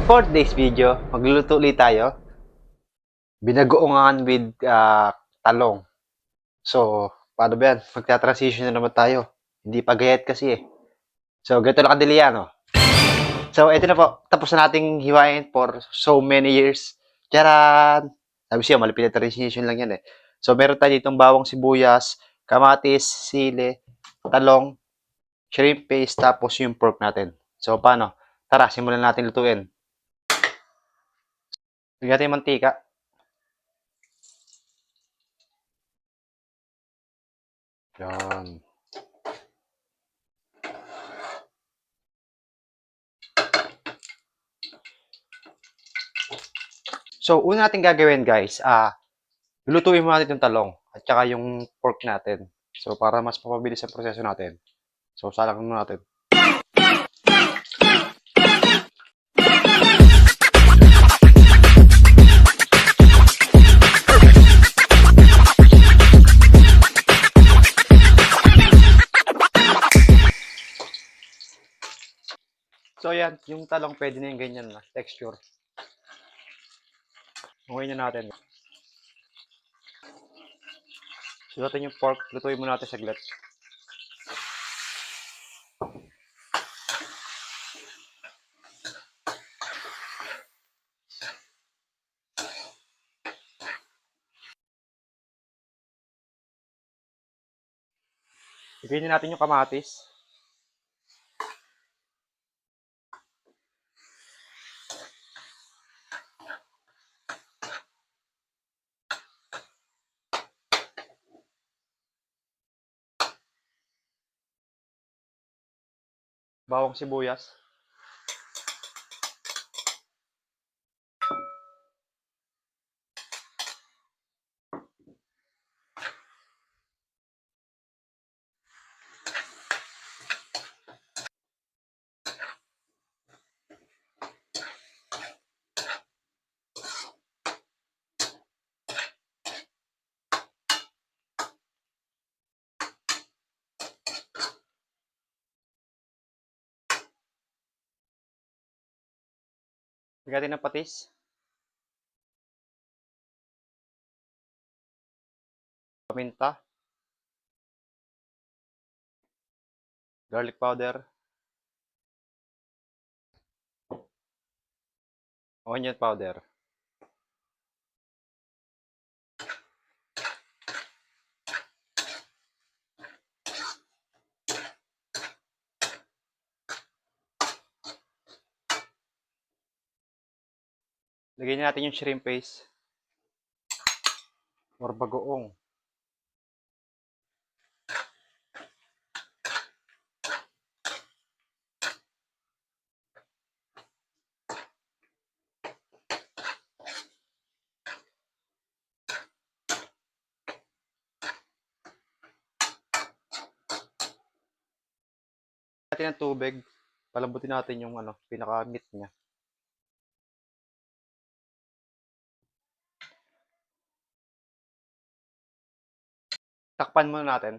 For today's video, magluluto ulit tayo. Binagoongan with talong. So, paano ba yan? Magta-transition na naman tayo. Hindi pa gayat kasi eh. So, ganito lang kadali yan, oh. So, ito na po. Tapos na nating hiwain for so many years. Charan! Sabi siya, malapit na transition lang yan eh. So, meron tayo ditong bawang sibuyas, kamatis, sili, talong, shrimp paste, tapos yung pork natin. So, paano? Tara, simulan natin lutuin. Bigyan natin yung mantika. Yan. So, una natin gagawin guys, lulutuin muna natin yung talong at saka yung pork natin. So, para mas mapabilis ang proseso natin. So, salang muna natin. So, ayan, yung talong pwede na yung ganyan na texture. Ngayon na natin. So, natin yung pork, lutuin muna natin saglit. Ibigay natin yung kamatis. Bawang sibuyas. Ibigay natin ng patis. Paminta. Garlic powder. Onion powder. Lagyan natin yung shrimp paste. Or bagoong. Natin ng tubig. Palambutin natin yung pinaka-meat niya. Takpan muna natin.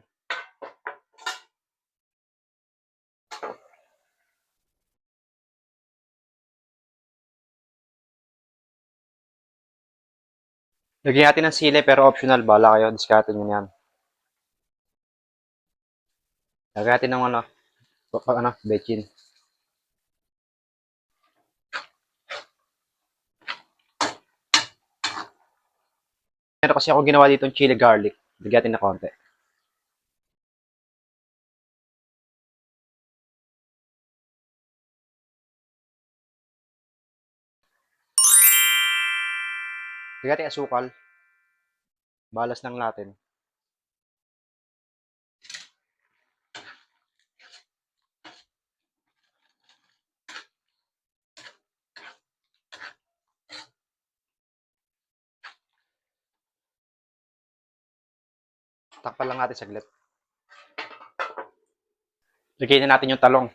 Lagyan natin ng sili pero optional. Bala kayo. Diskarte nyo yan. Lagyan natin ng bechin. Pero kasi ako ginawa dito chili garlic. Lagyan natin na konti. Lagyan natin asukal. Balas lang natin. Takpan lang natin saglit. Lagyan na natin yung talong.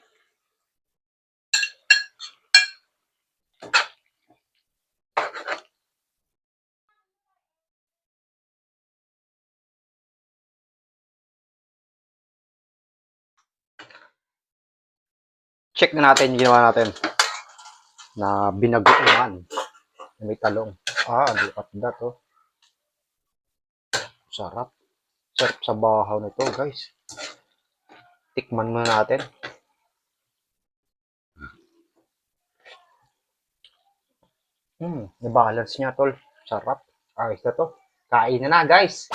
Check na natin yung ginawa natin. na binagoongan. May talong. Look at that, oh. Sarap. Sarap sa bahaw nito, guys. Tikman muna natin. Yung balance niya, tol. Sarap. Ayos na to. Kain na na, guys.